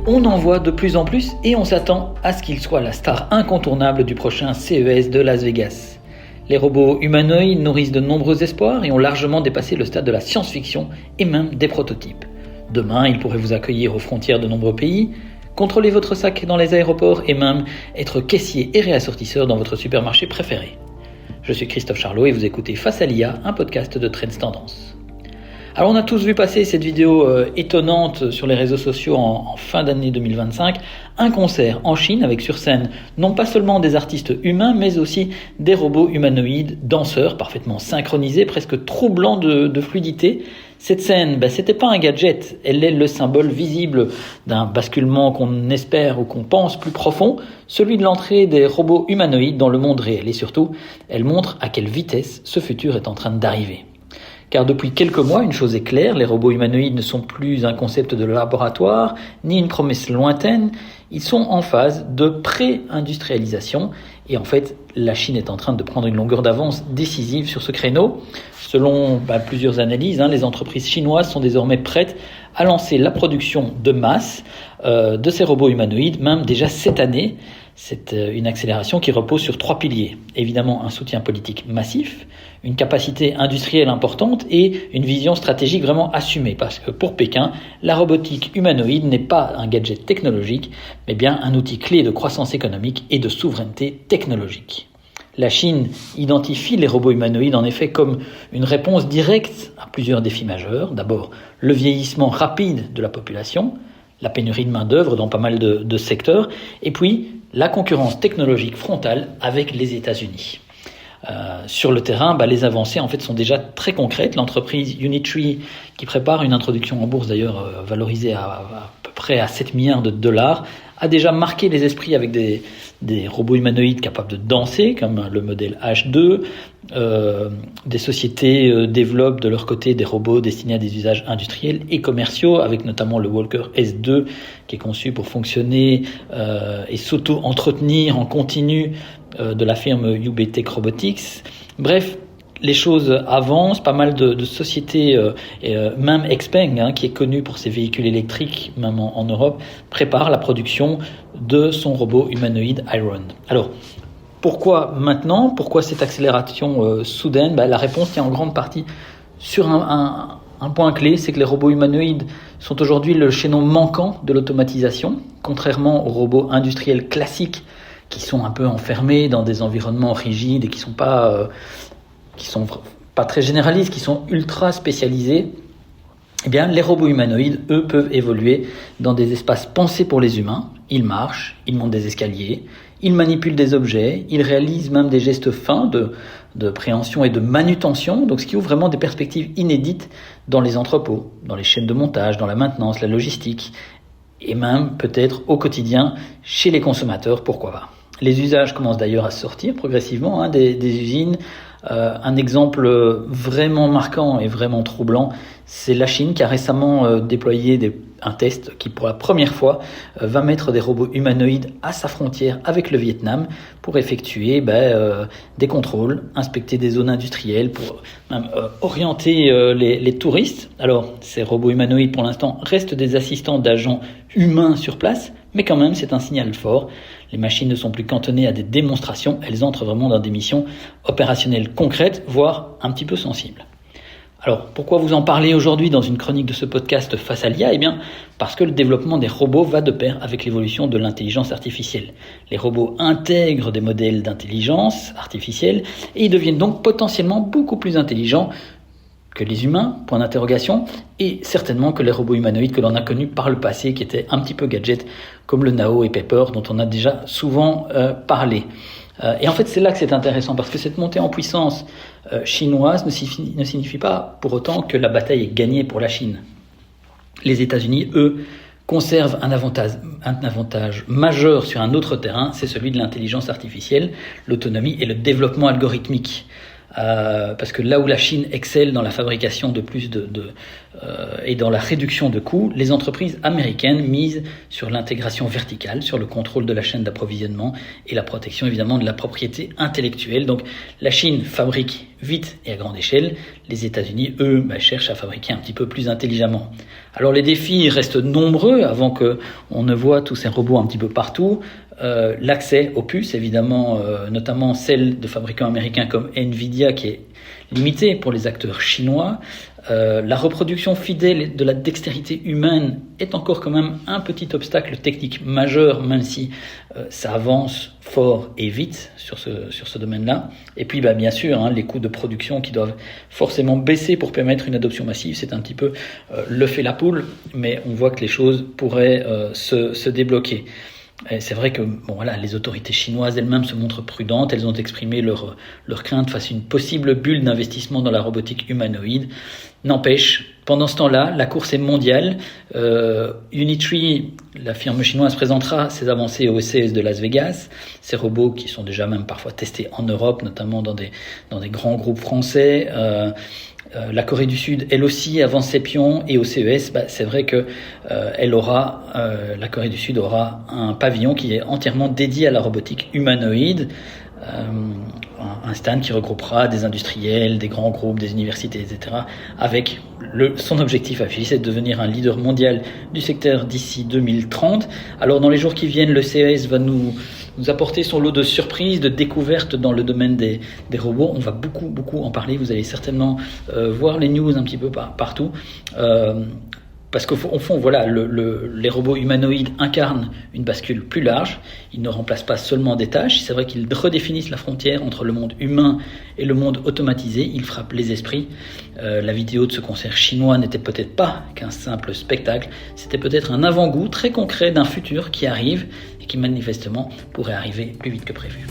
On en voit de plus en plus et on s'attend à ce qu'il soit la star incontournable du prochain CES de Las Vegas. Les robots humanoïdes nourrissent de nombreux espoirs et ont largement dépassé le stade de la science-fiction et même des prototypes. Demain, ils pourraient vous accueillir aux frontières de nombreux pays, contrôler votre sac dans les aéroports et même être caissier et réassortisseur dans votre supermarché préféré. Je suis Christophe Charlot et vous écoutez Face à l'IA, un podcast de Trends Tendance. Alors on a tous vu passer cette vidéo étonnante sur les réseaux sociaux en fin d'année 2025, un concert en Chine avec sur scène non pas seulement des artistes humains mais aussi des robots humanoïdes danseurs parfaitement synchronisés, presque troublants de fluidité. Cette scène, c'était pas un gadget, elle est le symbole visible d'un basculement qu'on espère ou qu'on pense plus profond, celui de l'entrée des robots humanoïdes dans le monde réel et surtout, elle montre à quelle vitesse ce futur est en train d'arriver. Car depuis quelques mois, une chose est claire, les robots humanoïdes ne sont plus un concept de laboratoire, ni une promesse lointaine, ils sont en phase de pré-industrialisation. Et en fait, la Chine est en train de prendre une longueur d'avance décisive sur ce créneau. Selon plusieurs analyses, les entreprises chinoises sont désormais prêtes à lancer la production de masse de ces robots humanoïdes, même déjà cette année. C'est une accélération qui repose sur 3 piliers. Évidemment, un soutien politique massif, une capacité industrielle importante et une vision stratégique vraiment assumée. Parce que pour Pékin, la robotique humanoïde n'est pas un gadget technologique, mais bien un outil clé de croissance économique et de souveraineté technologique. La Chine identifie les robots humanoïdes en effet comme une réponse directe à plusieurs défis majeurs. D'abord, le vieillissement rapide de la population, la pénurie de main-d'œuvre dans pas mal de secteurs, et puis la concurrence technologique frontale avec les États-Unis. Sur le terrain, les avancées en fait sont déjà très concrètes. L'entreprise Unitree, qui prépare une introduction en bourse d'ailleurs valorisée à peu près à 7 milliards de dollars, a déjà marqué les esprits avec des robots humanoïdes capables de danser, comme le modèle H2. Des sociétés développent de leur côté des robots destinés à des usages industriels et commerciaux, avec notamment le Walker S2, qui est conçu pour fonctionner et s'auto-entretenir en continu de la firme UBTech Robotics. Bref, les choses avancent, pas mal de sociétés, même Xpeng, qui est connu pour ses véhicules électriques, même en Europe, prépare la production de son robot humanoïde Iron. Alors, pourquoi maintenant ? Pourquoi cette accélération soudaine ? La réponse tient en grande partie sur un point clé, c'est que les robots humanoïdes sont aujourd'hui le chaînon manquant de l'automatisation, contrairement aux robots industriels classiques qui sont un peu enfermés dans des environnements rigides et qui sont pas très généralistes, qui sont ultra spécialisés. Eh bien, les robots humanoïdes, eux, peuvent évoluer dans des espaces pensés pour les humains. Ils marchent, ils montent des escaliers, ils manipulent des objets, ils réalisent même des gestes fins de préhension et de manutention, donc ce qui ouvre vraiment des perspectives inédites dans les entrepôts, dans les chaînes de montage, dans la maintenance, la logistique, et même peut-être au quotidien chez les consommateurs, pourquoi pas. Les usages commencent d'ailleurs à sortir progressivement des usines. Un exemple vraiment marquant et vraiment troublant, c'est la Chine qui a récemment déployé un test qui pour la première fois va mettre des robots humanoïdes à sa frontière avec le Vietnam pour effectuer des contrôles, inspecter des zones industrielles, pour même orienter les touristes. Alors ces robots humanoïdes pour l'instant restent des assistants d'agents humains sur place, mais quand même c'est un signal fort. Les machines ne sont plus cantonnées à des démonstrations, elles entrent vraiment dans des missions opérationnelles concrètes, voire un petit peu sensibles. Alors, pourquoi vous en parler aujourd'hui dans une chronique de ce podcast Face à l'IA ? Eh bien, parce que le développement des robots va de pair avec l'évolution de l'intelligence artificielle. Les robots intègrent des modèles d'intelligence artificielle et ils deviennent donc potentiellement beaucoup plus intelligents que les humains, point d'interrogation, et certainement que les robots humanoïdes que l'on a connus par le passé, qui étaient un petit peu gadgets, comme le Nao et Pepper, dont on a déjà souvent parlé. Et en fait, c'est là que c'est intéressant, parce que cette montée en puissance chinoise ne signifie pas pour autant que la bataille est gagnée pour la Chine. Les États-Unis, eux, conservent un avantage majeur sur un autre terrain, c'est celui de l'intelligence artificielle, l'autonomie et le développement algorithmique. parce que là où la Chine excelle dans la fabrication et dans la réduction de coûts, les entreprises américaines misent sur l'intégration verticale, sur le contrôle de la chaîne d'approvisionnement et la protection évidemment de la propriété intellectuelle. Donc la Chine fabrique vite et à grande échelle, les États-Unis, eux, cherchent à fabriquer un petit peu plus intelligemment. Alors les défis restent nombreux avant qu'on ne voit tous ces robots un petit peu partout. L'accès aux puces, évidemment, notamment celles de fabricants américains comme Nvidia, qui est limité pour les acteurs chinois. La reproduction fidèle de la dextérité humaine est encore quand même un petit obstacle technique majeur, même si ça avance fort et vite sur ce domaine-là. Et puis bien sûr, les coûts de production qui doivent forcément baisser pour permettre une adoption massive, c'est un petit peu l'œuf et la poule, mais on voit que les choses pourraient se débloquer. Et c'est vrai que les autorités chinoises elles-mêmes se montrent prudentes. Elles ont exprimé leur crainte face à une possible bulle d'investissement dans la robotique humanoïde. N'empêche, pendant ce temps-là, la course est mondiale. Unitree, la firme chinoise, présentera ses avancées au CES de Las Vegas. Ces robots qui sont déjà même parfois testés en Europe, notamment dans des grands groupes français. La Corée du Sud, elle aussi, avance ses pions, et au CES, c'est vrai que la Corée du Sud aura un pavillon qui est entièrement dédié à la robotique humanoïde, un stand qui regroupera des industriels, des grands groupes, des universités, etc. avec son objectif affiché, c'est de devenir un leader mondial du secteur d'ici 2030. Alors dans les jours qui viennent, le CES va nous apporter son lot de surprises, de découvertes dans le domaine des robots. On va beaucoup en parler. Vous allez certainement voir les news un petit peu partout. Parce qu'au fond, les robots humanoïdes incarnent une bascule plus large. Ils ne remplacent pas seulement des tâches. C'est vrai qu'ils redéfinissent la frontière entre le monde humain et le monde automatisé. Ils frappent les esprits. La vidéo de ce concert chinois n'était peut-être pas qu'un simple spectacle. C'était peut-être un avant-goût très concret d'un futur qui arrive et qui manifestement pourrait arriver plus vite que prévu.